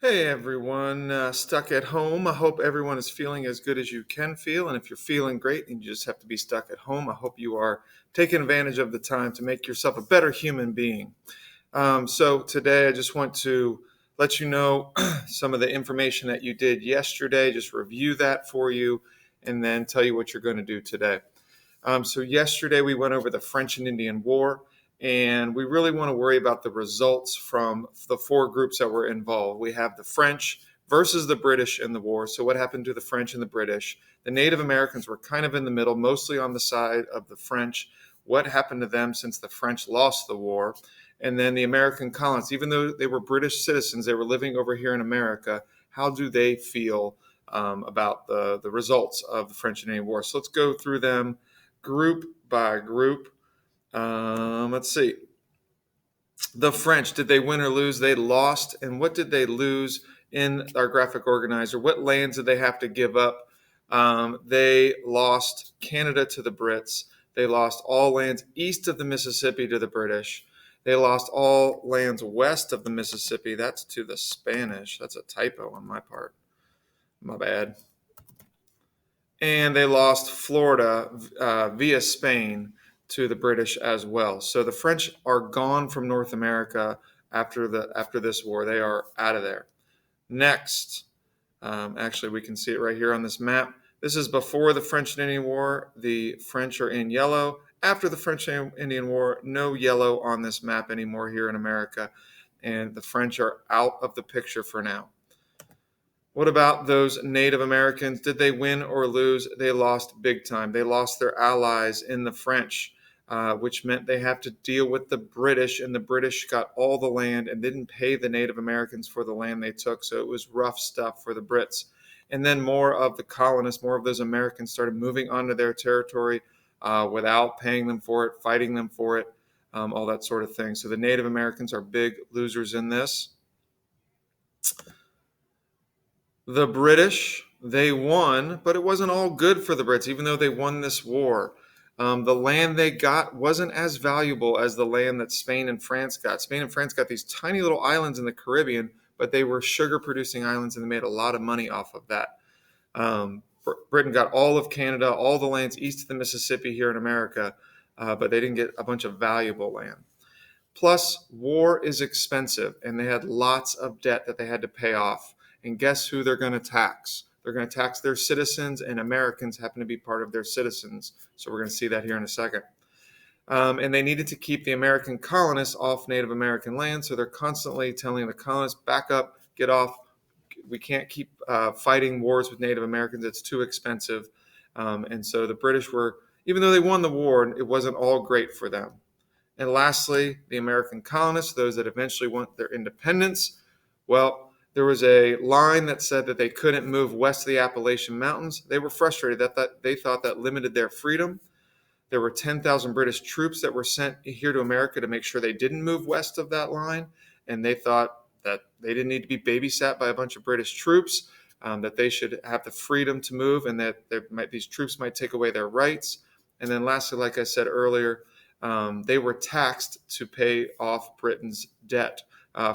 Hey everyone, stuck at home. I hope everyone is feeling as good as you can feel. And if you're feeling great and you just have to be stuck at home, I hope you are taking advantage of the time to make yourself a better human being. So today I just want to let you know some of the information that you did yesterday, just review that for you, and then tell you what you're going to do today. So yesterday we went over the French and Indian War, and we really want to worry about the results from the four groups that were involved. We have the French versus the British in the war. So what happened to the French and the British? The Native Americans were kind of in the middle, mostly on the side of the French. What happened to them since the French lost the war? And then the American colonists, even though they were British citizens, they were living over here in America. How do they feel about the results of the French and Indian War? So let's go through them group by group. Let's see. The French, did they win or lose? They lost. And what did they lose in our graphic organizer? What lands did they have to give up? They lost Canada to the Brits. They lost all lands east of the Mississippi to the British. They lost all lands west of the Mississippi. That's to the Spanish. That's a typo on my part. My bad. And they lost Florida via Spain to the British as well. So the French are gone from North America after this war. They are out of there. Next, actually, we can see it right here on this map. This is before the French and Indian War. The French are in yellow. After the French and Indian War, no yellow on this map anymore here in America. And the French are out of the picture for now. What about those Native Americans? Did they win or lose? They lost big time. They lost their allies in the French, which meant they have to deal with the British, and the British got all the land and didn't pay the Native Americans for the land they took. So it was rough stuff for the Brits. And then more of the colonists, more of those Americans started moving onto their territory without paying them for it, fighting them for it, all that sort of thing. So the Native Americans are big losers in this. The British, they won, but it wasn't all good for the Brits, even though they won this war. The land they got wasn't as valuable as the land that Spain and France got. Spain and France got these tiny little islands in the Caribbean, but they were sugar producing islands and they made a lot of money off of that. Britain got all of Canada, all the lands east of the Mississippi here in America, but they didn't get a bunch of valuable land. Plus, war is expensive, and they had lots of debt that they had to pay off. And guess who they're going to tax? They're going to tax their citizens, and Americans happen to be part of their citizens. So we're going to see that here in a second. And they needed to keep the American colonists off Native American land, so they're constantly telling the colonists, back up, get off. We can't keep fighting wars with Native Americans. It's too expensive. And so the British were, even though they won the war, it wasn't all great for them. And lastly, the American colonists, those that eventually want their independence. Well, there was a line that said that they couldn't move west of the Appalachian Mountains. They were frustrated that they thought that limited their freedom. There were 10,000 British troops that were sent here to America to make sure they didn't move west of that line. And they thought that they didn't need to be babysat by a bunch of British troops, that they should have the freedom to move, and that these troops might take away their rights. And then lastly, like I said earlier, they were taxed to pay off Britain's debt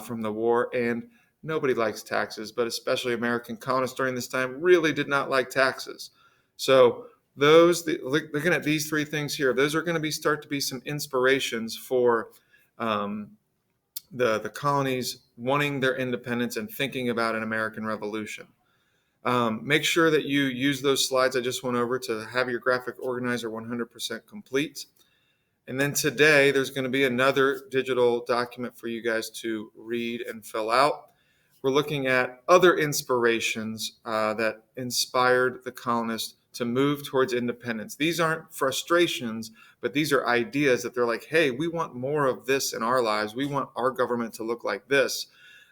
from the war. And nobody likes taxes, but especially American colonists during this time really did not like taxes. So looking at these three things here, those are going to start to be some inspirations for the colonies wanting their independence and thinking about an American Revolution. Make sure that you use those slides I just went over to have your graphic organizer 100% complete. And then today, there's going to be another digital document for you guys to read and fill out. We're looking at other inspirations that inspired the colonists to move towards independence. These aren't frustrations, but these are ideas that they're like, hey, we want more of this in our lives. We want our government to look like this.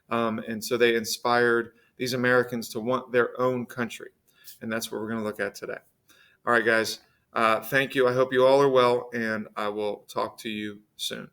And so they inspired these Americans to want their own country. And that's what we're going to look at today. All right, guys. Thank you. I hope you all are well, and I will talk to you soon.